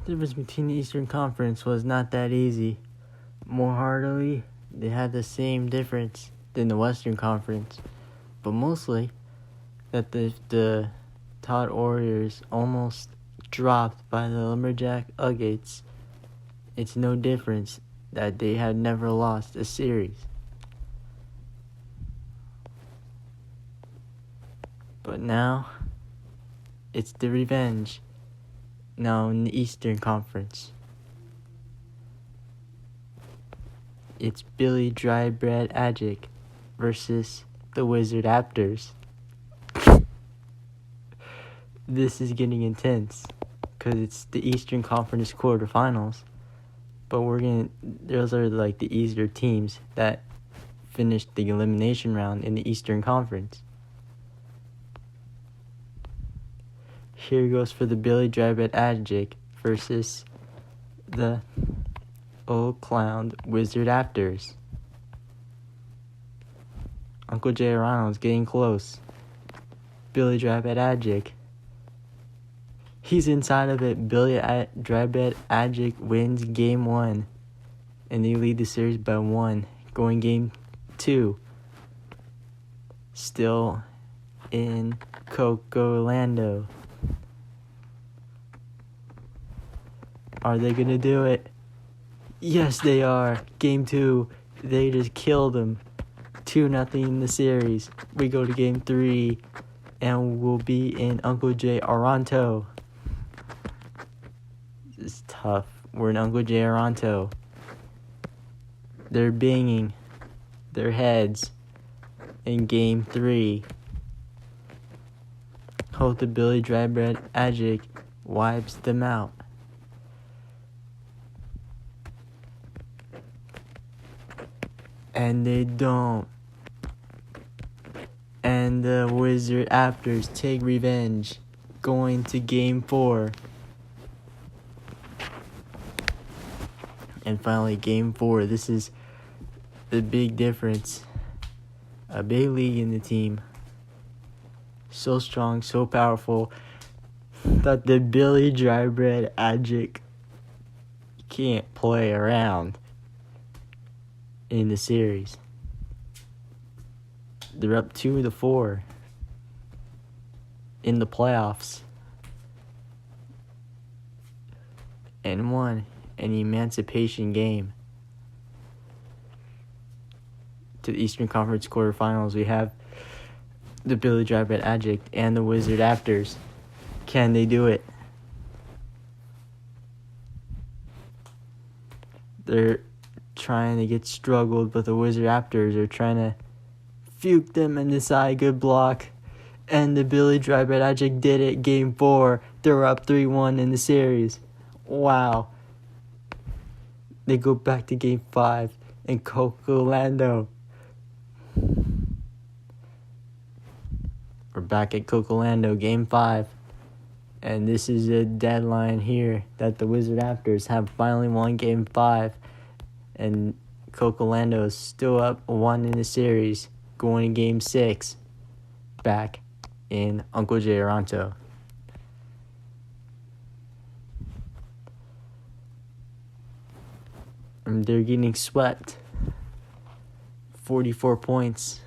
The difference between the Eastern Conference was not that easy. More heartily, they had the same difference than the Western Conference, but mostly that the Todd Warriors almost dropped by the Lumberjack Agates. It's no difference that they had never lost a series. But now, it's the revenge. Now in the Eastern Conference. It's Billydrybreadagic versus the Wizardaptors. This is getting intense because it's the Eastern Conference quarterfinals. But those are like the easier teams that finished the elimination round in the Eastern Conference. Here goes for the Billydrybreadagic versus the old clown Wizardaptors. Uncle J. Ronald's getting close. Billydrybreadagic. He's inside of it. Billydrybreadagic wins game 1. And they lead the series by 1. Going game 2. Still in Coco Orlando. Are they going to do it? Yes, they are. Game 2. They just killed them. 2-0 in the series. We go to game 3. And we'll be in Uncle J. Aranto. This is tough. We're in Uncle J. Aranto. They're banging their heads in game 3. Hope the Billydrybreadagic wipes them out. And they don't. And the Wizardaptors take revenge, going to game 4. And finally, game 4. This is the big difference. A big league in the team. So strong, so powerful, that the Billydrybreadagic can't play around in the series. They're up 2-4 in the playoffs and won an emancipation game. To the Eastern Conference quarterfinals, we have the Billydrybreadagic and the Wizardaptors. Can they do it? They're trying to get struggled, but the Wizardaptors are trying to fuke them in the side. Good block. And the Billydrybreadagic did it. Game 4. They're up 3-1 in the series. Wow. They go back to game 5 in Coco Orlando. We're back at Coco Orlando, game 5. And this is a deadline here that the Wizardaptors have finally won game 5. And Coco Orlando is still up 1 in the series, going to game 6, back in Uncle J. Aranto. And they're getting swept. 44 points.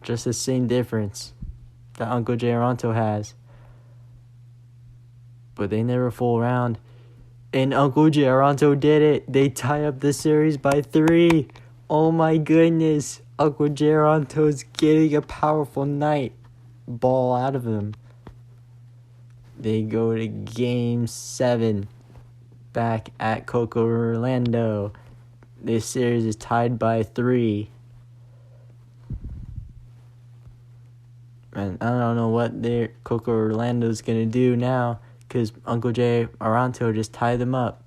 Just the same difference that Uncle J. Aranto has. But they never fool around. And Uncle J. Aranto did it. They tie up the series by 3. Oh my goodness. Uncle J. Aranto's getting a powerful night ball out of him. They go to game 7. Back at Coco Orlando. This series is tied by 3. And I don't know what Coco Orlando's going to do now, because Uncle J. Aranto just tied them up.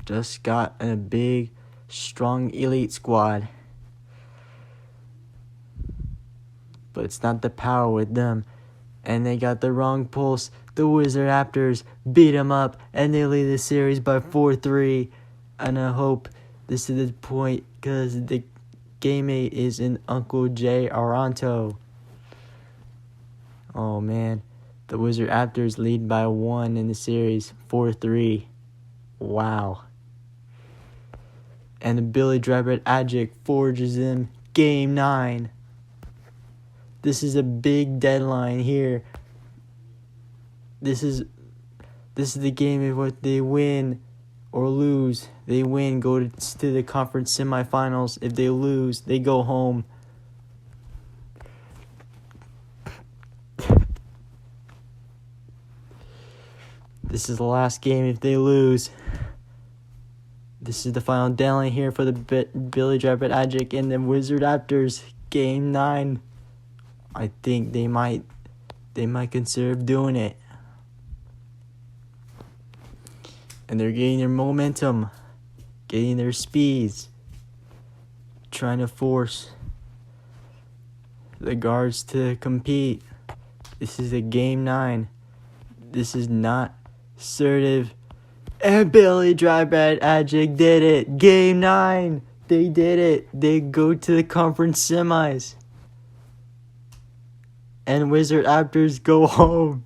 Just got a big, strong elite squad. But it's not the power with them. And they got the wrong pulse. The Wizardaptors beat them up, and they lead the series by 4-3. And I hope this is the point, because the game 8 is in Uncle J. Aranto. Oh, man. The Wizardaptors lead by 1 in the series, 4-3. Wow. And the Billydrybreadagic forges them Game 9. This is a big deadline here. This is the game of what they win or lose. They win, go to the conference semifinals. If they lose, they go home. This is the last game if they lose. This is the final deadline here for the Billydrybreadagic and the Wizardaptors. Game 9. I think they might consider doing it. And they're getting their momentum, getting their speeds, trying to force the guards to compete. This is a Game 9. This is not assertive. And Billydrybreadagic did it. Game 9. They did it. They go to the conference semis. And Wizardaptors go home.